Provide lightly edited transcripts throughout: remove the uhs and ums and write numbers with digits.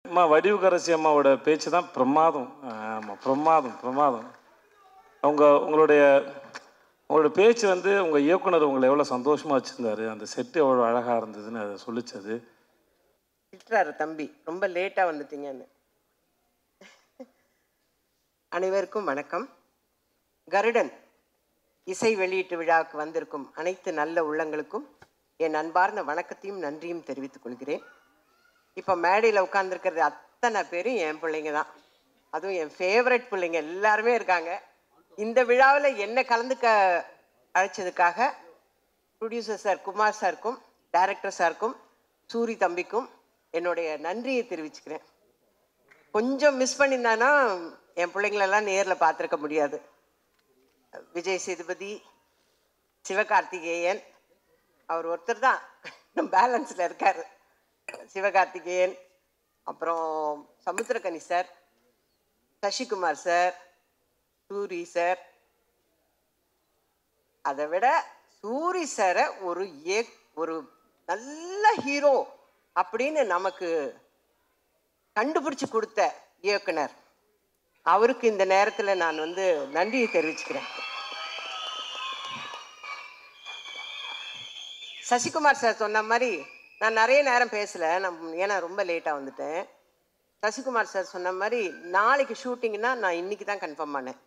அம்மா வடிவுக்கரசி அம்மாவோட பேச்சு தான் பிரமாதம். ஆமாம், பிரமாதம் பிரமாதம். உங்களுடைய பேச்சு வந்து உங்கள் இயக்குனர் உங்களை எவ்வளோ சந்தோஷமாக வச்சுருந்தாரு, அந்த செட்டு எவ்வளோ அழகாக இருந்ததுன்னு அதை சொல்லிச்சது. திட்டுறாரு தம்பி, ரொம்ப லேட்டாக வந்துட்டீங்கன்னு. அனைவருக்கும் வணக்கம். கருடன் இசை வெளியீட்டு விழாவுக்கு வந்திருக்கும் அனைத்து நல்ல உள்ளங்களுக்கும் என் அன்பார்ந்த வணக்கத்தையும் நன்றியும் தெரிவித்துக் கொள்கிறேன். இப்போ மேடையில் உட்கார்ந்துருக்கிறது அத்தனை பேரும் என் பிள்ளைங்க தான். அதுவும் என் ஃபேவரட் பிள்ளைங்க எல்லாருமே இருக்காங்க. இந்த விழாவில் என்ன கலந்துக்க அழைச்சதுக்காக ப்ரொடியூசர் சார் குமார் சாருக்கும் டைரக்டர் சாருக்கும் சூரி தம்பிக்கும் என்னுடைய நன்றியை தெரிவிச்சுக்கிறேன். கொஞ்சம் மிஸ் பண்ணியிருந்தானா என் பிள்ளைங்களெல்லாம் நேரில் பார்த்துருக்க முடியாது. விஜய் சேதுபதி, சிவகார்த்திகேயன், அவர் ஒருத்தர் தான் பேலன்ஸில் இருக்கார். சிவகார்த்திகேயன், அப்புறம் Samuthirakani sir, Sasikumar sir, Soori sir. அதை விட சூரி சாரை ஒரு நல்ல ஹீரோ அப்படின்னு நமக்கு கண்டுபிடிச்சு கொடுத்த இயக்குனர், அவருக்கு இந்த நேரத்தில் நான் வந்து நன்றியை தெரிவிச்சுக்கிறேன். சசிகுமார் சார் சொன்ன மாதிரி நான் நிறைய நேரம் பேசலை, ஏன்னா ரொம்ப லேட்டாக வந்துட்டேன். சசிகுமார் சார் சொன்ன மாதிரி நாளைக்கு ஷூட்டிங்னா நான் இன்னைக்கு தான் கன்ஃபார்ம் பண்ணேன்.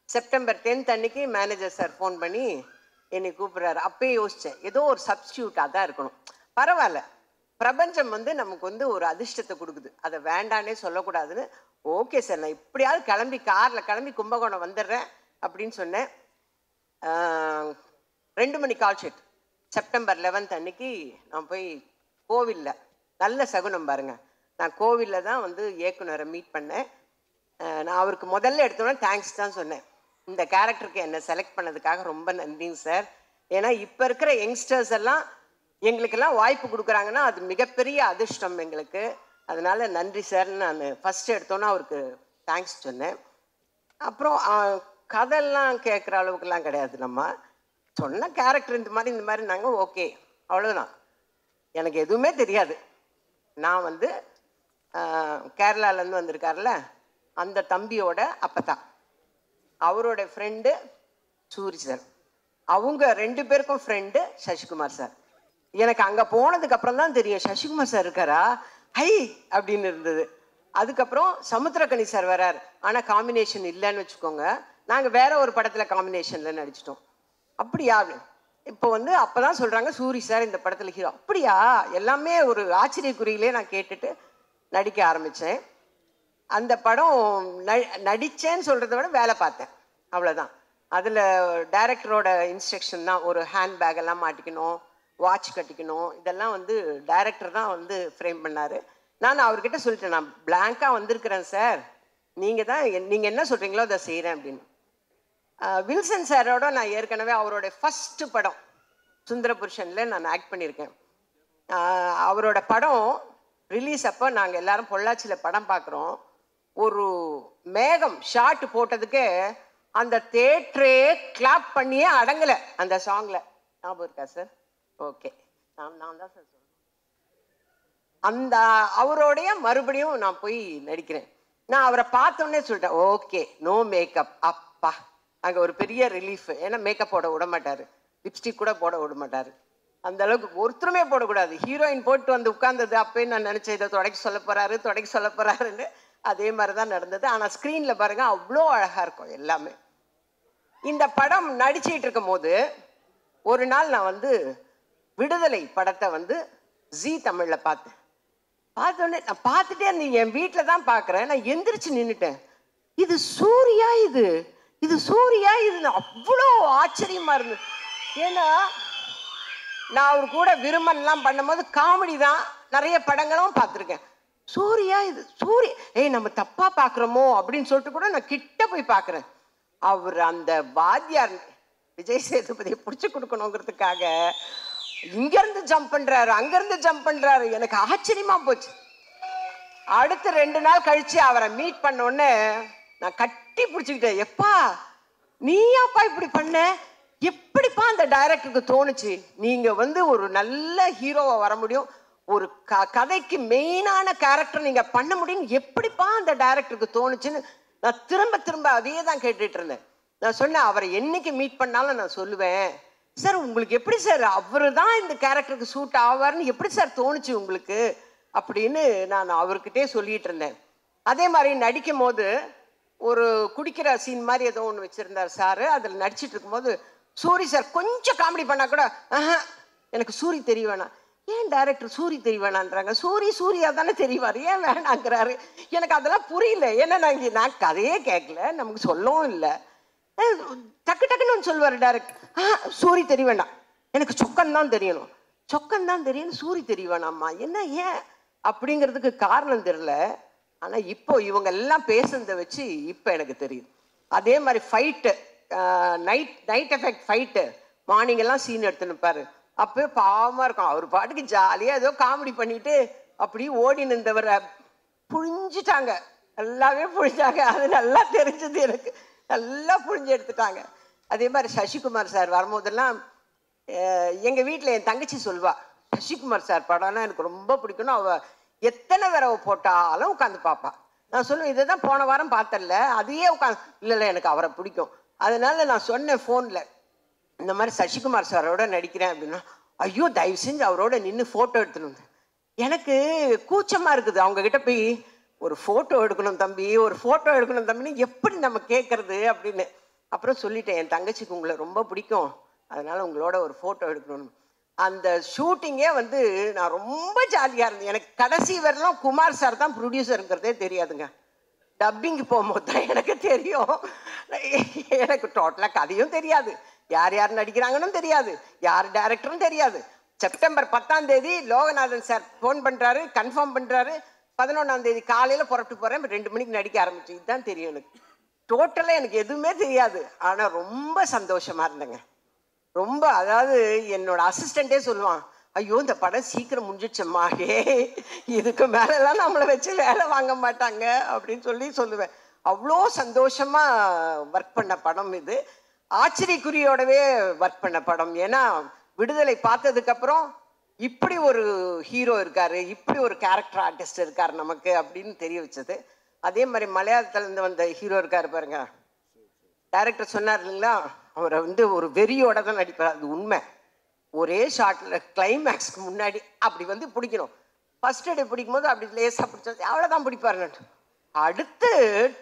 செப்டம்பர் 10 அன்னைக்கு மேனேஜர் சார் ஃபோன் பண்ணி என்னை கூப்பிட்றாரு. அப்பயே யோசித்தேன், ஏதோ ஒரு சப்ஸ்டியூட்டாக தான் இருக்கணும். பரவாயில்ல, பிரபஞ்சம் வந்து நமக்கு வந்து ஒரு அதிர்ஷ்டத்தை கொடுக்குது, அதை வேண்டானே சொல்லக்கூடாதுன்னு. ஓகே சார், நான் இப்படியாவது காரில் கிளம்பி கும்பகோணம் வந்துடுறேன் அப்படின்னு சொன்னேன். 2 மணி கால் ஷீட். செப்டம்பர் 11 அன்னைக்கு நான் போய் கோவிலில், நல்ல சகுனம் பாருங்கள், நான் கோவிலில் தான் வந்து இயக்குனரை மீட் பண்ணேன். நான் அவருக்கு முதல்ல எடுத்தோன்னே தேங்க்ஸ் தான் சொன்னேன். இந்த கேரக்டருக்கு என்னை செலக்ட் பண்ணதுக்காக ரொம்ப நன்றிங்க சார். ஏன்னா இப்போ இருக்கிற யங்ஸ்டர்ஸ் எல்லாம் எங்களுக்கெல்லாம் வாய்ப்பு கொடுக்குறாங்கன்னா அது மிகப்பெரிய அதிர்ஷ்டம் எங்களுக்கு. அதனால நன்றி சார்ன்னு நான் ஃபஸ்ட்டு எடுத்தோன்னே அவருக்கு தேங்க்ஸ் சொன்னேன். அப்புறம் கதையெல்லாம் கேட்குற அளவுக்குலாம் கிடையாது, நம்ம சொன்ன கேரக்டர் இந்த மாதிரி நாங்கள் ஓகே, அவ்வளோதான். எனக்கு எதுவுமே தெரியாது. நான் வந்து கேரளாலேருந்து வந்திருக்காருல அந்த தம்பியோட அப்பத்தான், அவரோட ஃப்ரெண்டு சூரி சார், அவங்க 2 பேருக்கும் ஃப்ரெண்டு சசிகுமார் சார். எனக்கு அங்கே போனதுக்கு அப்புறம் தான் தெரியும் சசிகுமார் சார் இருக்காரா, ஹை அப்படின்னு இருந்தது. அதுக்கப்புறம் சமுத்திரக்கனி சார் வரார், ஆனால் காம்பினேஷன் இல்லைன்னு வச்சுக்கோங்க. நாங்கள் வேற ஒரு படத்தில் காம்பினேஷனில் நடிச்சிட்டோம். அப்படியா? இப்போ வந்து அப்போ தான் சொல்கிறாங்க சூரி சார் இந்த படத்தில் ஹீரோ. அப்படியா? எல்லாமே ஒரு ஆச்சரியக்குறியிலே நான் கேட்டுட்டு நடிக்க ஆரம்பித்தேன். அந்த படம் நடித்தேன்னு சொல்கிறத விட வேலை பார்த்தேன், அவ்வளோதான். அதில் டைரக்டரோட இன்ஸ்ட்ரக்ஷன் தான், ஒரு ஹேண்ட் பேக் எல்லாம் மாட்டிக்கணும், வாட்ச் கட்டிக்கணும், இதெல்லாம் வந்து டைரக்டர் தான் வந்து ஃப்ரேம் பண்ணார். நான் அவர்கிட்ட சொல்லிட்டேன், நான் பிளாங்காக வந்திருக்கிறேன் சார், நீங்கள் என்ன சொல்கிறீங்களோ அதை செய்கிறேன் அப்படின்னு. வில்சன் சாரோட நான் ஏற்கனவே அவரோட ஃபஸ்ட்டு படம் சுந்தரபுருஷனில் நான் ஆக்ட் பண்ணியிருக்கேன். அவரோட படம் ரிலீஸ் அப்போ நாங்கள் எல்லாரும் பொள்ளாச்சியில் படம் பார்க்குறோம். ஒரு மேகம் ஷார்ட் போட்டதுக்கு அந்த தேட்டரே கிளாப் பண்ணியே அடங்கலை அந்த சாங்கில். ஞாபகம் இருக்கா சார்? ஓகே, நான் தான் சார் சொல்கிறேன். அந்த அவரோடைய மறுபடியும் நான் போய் நடிக்கிறேன். நான் அவரை பார்த்தோன்னே சொல்லிட்டேன், ஓகே, நோ மேக்கப். அப்பா, அங்கே ஒரு பெரிய ரிலீஃப். ஏன்னா மேக்கப் போட விட மாட்டார், லிப்ஸ்டிக் கூட போட விட மாட்டார். அந்த அளவுக்கு ஒருத்தருமே போடக்கூடாது. ஹீரோயின் போட்டு வந்து உட்கார்ந்தது அப்போயே நான் நினச்சேன், இதை தொடக்க சொல்ல போகிறாருன்னு. அதே மாதிரி தான் நடந்தது. ஆனால் ஸ்க்ரீனில் பாருங்கள், அவ்வளோ அழகாக இருக்கும் எல்லாமே. இந்த படம் நடிச்சிட்டு இருக்கும் போது ஒரு நாள் நான் வந்து விடுதலை படத்தை வந்து ஜீ தமிழில் பார்த்தோன்னே நான் பார்த்துட்டே என் வீட்டில் தான் பார்க்குறேன். நான் எந்திரிச்சு நின்றுட்டேன், இது சூர்யா, இது சூர்யா, இது அவ்வளோ ஆச்சரியமாக இருந்தது. ஏன்னா நான் அவர் கூட விரும்பன்லாம் பண்ணும்போது காமெடி தான், நிறைய படங்களும் பார்த்துருக்கேன். சூர்யா, இது சூரிய, நம்ம தப்பா பார்க்குறோமோ அப்படின்னு சொல்லிட்டு கூட நான் கிட்ட போய் பார்க்குறேன். அவர் அந்த வாத்தியார் விஜய் சேதுபதியை பிடிச்சி கொடுக்கணுங்கிறதுக்காக இங்கேருந்து ஜம்ப் பண்ணுறாரு, அங்கேருந்து ஜம்ப் பண்ணுறாரு. எனக்கு ஆச்சரியமா போச்சு. அடுத்த 2 நாள் கழிச்சு அவரை மீட் பண்ணோடனே நான் கட்டி பிடிச்சிக்கிட்டேன். எப்பா நீயாப்பா இப்படி பண்ண, எப்படிப்பா அந்த டைரக்டருக்கு தோணுச்சு? நீங்க வந்து ஒரு நல்ல ஹீரோவா வர முடியும், ஒரு கதைக்கு மெயினான கேரக்டர் நீங்க பண்ண முடியும், எப்படிப்பா அந்த டைரக்டருக்கு தோணுச்சுன்னு நான் திரும்ப திரும்ப அதையே தான் கேட்டுட்டு இருந்தேன். நான் சொன்னேன், அவரை என்னைக்கு மீட் பண்ணாலும் நான் சொல்லுவேன், சார் உங்களுக்கு எப்படி சார் அவரு தான் இந்த கேரக்டருக்கு சூட் ஆவார்னு எப்படி சார் தோணுச்சு உங்களுக்கு அப்படின்னு நான் அவர்கிட்டே சொல்லிட்டு இருந்தேன். அதே மாதிரி நடிக்கும் போது ஒரு குடிக்கிற சீன் மாதிரி ஏதோ ஒன்று வச்சிருந்தார் சார். அதில் நடிச்சிட்டு இருக்கும்போது சூரி சார் கொஞ்சம் காமெடி பண்ணா கூட எனக்கு சூரி தெரிய வேணாம். ஏன் டைரக்டர் சூரி தெரிய வேணான்றாங்க? சூரியா தானே தெரிவார், ஏன் வேணாங்கிறாரு? எனக்கு அதெல்லாம் புரியல. ஏன்னா நான் கதையே கேட்கல, நமக்கு சொல்லவும் இல்லை. டக்கு டக்குன்னு ஒன்று சொல்லுவார் டைரக்டர், சூரி தெரிய வேண்டாம், எனக்கு சொக்கன் தான் தெரியணும், சொக்கன் தான் தெரியணும், சூரி தெரிய வேணாம்மா. என்ன ஏன் அப்படிங்கிறதுக்கு காரணம் தெரியல. ஆனால் இப்போ இவங்க எல்லாம் பேசுனதை வச்சு இப்போ எனக்கு தெரியுது. அதே மாதிரி fight, night effect fight, morning எல்லாம் சீன் எடுத்துன்னு இருப்பாரு. அப்பவே பாவமாக இருக்கும். அவர் பாட்டுக்கு ஜாலியாக ஏதோ காமெடி பண்ணிட்டு அப்படி ஓடி நின்றவரை புழிஞ்சிட்டாங்க, நல்லாவே புழிஞ்சாங்க. அது நல்லா தெரிஞ்சது எனக்கு, நல்லா புழிஞ்சு எடுத்துட்டாங்க. அதே மாதிரி சசிகுமார் சார் வரும்போதெல்லாம் எங்கள் வீட்டில் என் தங்கச்சி சொல்வா, சசிகுமார் சார் படம்னா எனக்கு ரொம்ப பிடிக்கும்னு. அவள் எத்தனை தடவை போட்டாலும் உட்காந்து பார்ப்பா. நான் சொல்லுவேன், இதை தான் போன வாரம் பார்த்தல, அதையே உட்காந்து, இல்லை எனக்கு அவரை பிடிக்கும். அதனால நான் சொன்னேன் ஃபோனில், இந்த மாதிரி சசிகுமார் சாரோட நடிக்கிறேன் அப்படின்னா, ஐயோ தயவு செஞ்சு அவரோட நின்று ஃபோட்டோ எடுத்துன்னு வந்து. எனக்கு கூச்சமாக இருக்குது அவங்கக்கிட்ட போய் ஒரு ஃபோட்டோ எடுக்கணும் தம்பி, ஒரு ஃபோட்டோ எடுக்கணும் தம்பின்னு எப்படி நம்ம கேட்குறது அப்படின்னு. அப்புறம் சொல்லிட்டேன், என் தங்கச்சிக்கு உங்களை ரொம்ப பிடிக்கும், அதனால் உங்களோட ஒரு ஃபோட்டோ எடுக்கணும்னு. அந்த ஷூட்டிங்கே வந்து நான் ரொம்ப ஜாலியாக இருந்தேன். எனக்கு கடைசி வரலாம் குமார் சார் தான் ப்ரொடியூசருங்கிறதே தெரியாதுங்க. டப்பிங்கு போகும்போது தான் எனக்கு தெரியும். எனக்கு டோட்டலாக கதையும் தெரியாது, யார் யார் நடிக்கிறாங்கன்னு தெரியாது, யார் டைரக்டரும் தெரியாது. செப்டம்பர் 10ஆம் தேதி லோகநாதன் சார் ஃபோன் பண்ணுறாரு, கன்ஃபார்ம் பண்ணுறாரு. 11ஆம் தேதி காலையில் புறப்பட்டு போகிறேன், 2 மணிக்கு நடிக்க ஆரம்பிச்சு. இதுதான் தெரியும் எனக்கு. டோட்டலாக எனக்கு எதுவுமே தெரியாது. ஆனால் ரொம்ப சந்தோஷமாக இருந்தேங்க, ரொம்ப. அதாவது என்னோட அசிஸ்டண்ட்டே சொல்லுவான், ஐயோ இந்த படம் சீக்கிரம் முடிஞ்சிடுச்சம்மா, இதுக்கு மேலெல்லாம் நம்மளை வச்சு வேலை வாங்க மாட்டாங்க அப்படின்னு சொல்லுவேன். அவ்வளோ சந்தோஷமாக ஒர்க் பண்ண படம் இது. ஆச்சரியக்குறியோடவே ஒர்க் பண்ண படம். ஏன்னா விடுதலை பார்த்ததுக்கப்புறம் இப்படி ஒரு ஹீரோ இருக்காரு, இப்படி ஒரு கேரக்டர் ஆர்டிஸ்ட் இருக்கார் நமக்கு அப்படின்னு தெரிய வச்சது. அதே மாதிரி மலையாளத்துலேருந்து வந்த ஹீரோ இருக்காரு பாருங்க, டைரக்டர் சொன்னார் இல்லைங்களா, அவரை வந்து ஒரு வெறியோட தான் நடிப்பார். அது உண்மை. ஒரே ஷார்ட்டில் கிளைமேக்ஸ்க்கு முன்னாடி அப்படி வந்து பிடிக்கணும். ஃபர்ஸ்ட் டே பிடிக்கும் போது அப்படி லேசாக பிடிச்சது, அவ்வளோதான் பிடிப்பாருன்னு. அடுத்து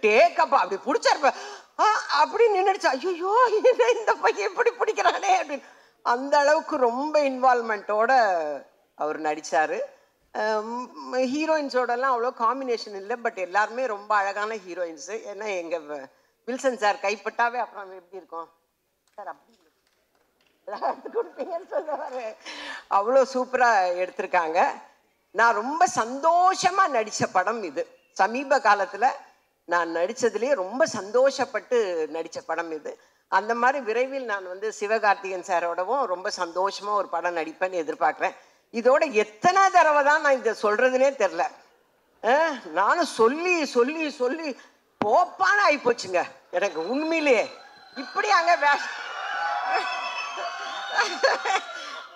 டேக்கப் அப்படி பிடிச்சாரு, அப்படி நின்றுச்சு. ஐயோ இந்த பையன் எப்படி பிடிக்கிறானே அப்படின்னு. அந்த அளவுக்கு ரொம்ப இன்வால்மெண்ட்டோட அவர் நடித்தார். ஹீரோயின்ஸோடலாம் அவ்வளோ காம்பினேஷன் இல்லை, பட் எல்லாருமே ரொம்ப அழகான ஹீரோயின்ஸு. ஏன்னா எங்கள் வில்சன் சார் கைப்பட்டாவே அப்புறம் எப்படி இருக்கும் சார், அப்படி கொடுப்பீங்கன்னு சொல்லுவார். அவ்வளோ சூப்பராக எடுத்திருக்காங்க. நான் ரொம்ப சந்தோஷமாக நடித்த படம் இது. சமீப காலத்தில் நான் நடித்ததுலேயே ரொம்ப சந்தோஷப்பட்டு நடித்த படம் இது. அந்த மாதிரி விரைவில் நான் வந்து சிவகார்த்திகேயன் சாரோடவும் ரொம்ப சந்தோஷமாக ஒரு படம் நடிப்பேன்னு எதிர்பார்க்குறேன். இதோட எத்தனை தடவை தான் நான் இதை சொல்கிறதுனே தெரில. நானும் சொல்லி சொல்லி சொல்லி போப்பான ஆகிப்போச்சுங்க எனக்கு உண்மையிலேயே. இப்படி அங்கே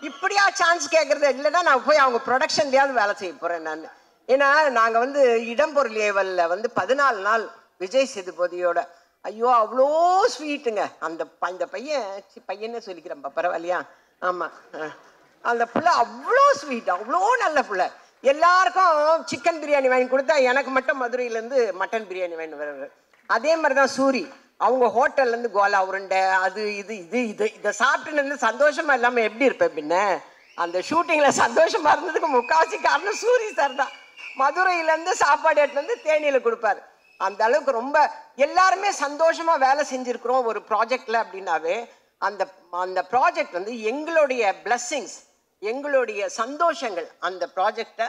இப்படியா சான்ஸ் கேட்குறது இல்லைன்னா நான் போய் அவங்க ப்ரொடக்ஷன்லேயாவது வேலை செய்ய போகிறேன் நான். ஏன்னா நாங்கள் வந்து இடம்பொருள் ஏவலில் வந்து 14 நாள் விஜய் சேதுபதியோட, ஐயோ அவ்வளோ ஸ்வீட்டுங்க அந்த பையனே சொல்லிக்கிறேன்ப்பா, பரவாயில்லையா? ஆமாம், அந்த பிள்ளை அவ்வளோ ஸ்வீட், அவ்வளோ நல்ல பிள்ளை. எல்லாருக்கும் சிக்கன் பிரியாணி வாங்கி கொடுத்தா எனக்கு மட்டும் மதுரையிலேருந்து மட்டன் பிரியாணி வாங்கி வர்றாரு. அதே மாதிரி தான் சூரி, அவங்க ஹோட்டல்லேருந்து கோலா உருண்டை அது இதை சாப்பிட்டுன்னு சந்தோஷமாக இல்லாமல் எப்படி இருப்பேன் பின்ன. அந்த ஷூட்டிங்கில் சந்தோஷமாக இருந்ததுக்கு முக்கால்வாசி காரணம் சூரி சார் தான். மதுரையிலேருந்து சாப்பாடு எடுத்து வந்து தேனியில் கொடுப்பாரு. அந்த அளவுக்கு ரொம்ப எல்லாருமே சந்தோஷமாக வேலை செஞ்சுருக்குறோம் ஒரு ப்ராஜெக்டில் அப்படின்னாவே அந்த ப்ராஜெக்ட் வந்து எங்களுடைய பிளஸ்ஸிங்ஸ், எங்களுடைய சந்தோஷங்கள் அந்த ப்ராஜெக்டை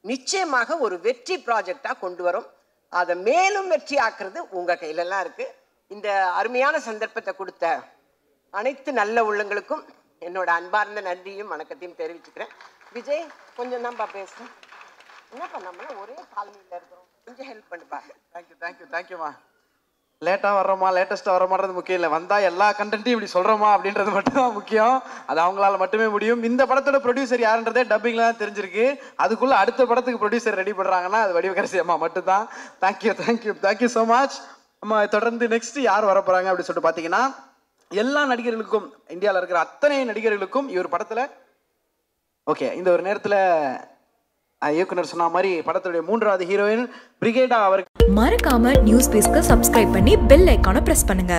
நிச்சயமாக ஒரு வெற்றி ப்ராஜெக்டாக கொண்டு வரும். அதை மேலும் வெற்றி ஆக்குறது உங்கள் கையிலலாம் இருக்குது. இந்த அருமையான சந்தர்ப்பத்தை கொடுத்த அனைத்து நல்ல உள்ளங்களுக்கும் என்னோட அன்பார்ந்த நன்றியும் வணக்கத்தையும் தெரிவிச்சுக்கிறேன். விஜய் கொஞ்சம் தான்ப்பா பேசுகிறேன், என்னப்பா நம்மளாம் ஒரே காலனியில் இருக்கிறோம், கொஞ்சம் ஹெல்ப் பண்ணுப்பா. தேங்க்யூ தேங்க்யூ தேங்க்யூம்மா. லேட்டாக வர்றோமா லேட்டஸ்ட்டாக வர்றோமான்றது முக்கியம் இல்லை, வந்தால் எல்லா கண்டென்ட்டையும் இப்படி சொல்கிறோமா அப்படின்றது மட்டும்தான் முக்கியம். அது அவங்களால மட்டுமே முடியும். இந்த படத்தோட ப்ரொடியூசர் யாருன்றதே டப்பிங்கில் தான் தெரிஞ்சிருக்கு. அதுக்குள்ளே அடுத்த படத்துக்கு ப்ரொடியூசர் ரெடி பண்ணுறாங்கன்னா அது வடிவகரசி அம்மா மட்டும்தான். தேங்க்யூ ஸோ மச் அம்மா. தொடர்ந்து நெக்ஸ்ட் யார் வர போகிறாங்க அப்படின்னு சொல்லிட்டு பார்த்தீங்கன்னா, எல்லா நடிகர்களுக்கும், இந்தியாவில் இருக்கிற அத்தனை நடிகர்களுக்கும் இவர் படத்தில் ஓகே இந்த ஒரு நேரத்தில் இயக்குனர் சொன்ன மாதிரி படத்துடைய 3வது ஹீரோயின் பிரிகேடா அவருக்கு மறக்காம நியூஸ் பேஸ்க்கு சப்ஸ்கிரைப் பண்ணி பெல் ஐகானை பிரஸ் பண்ணுங்க.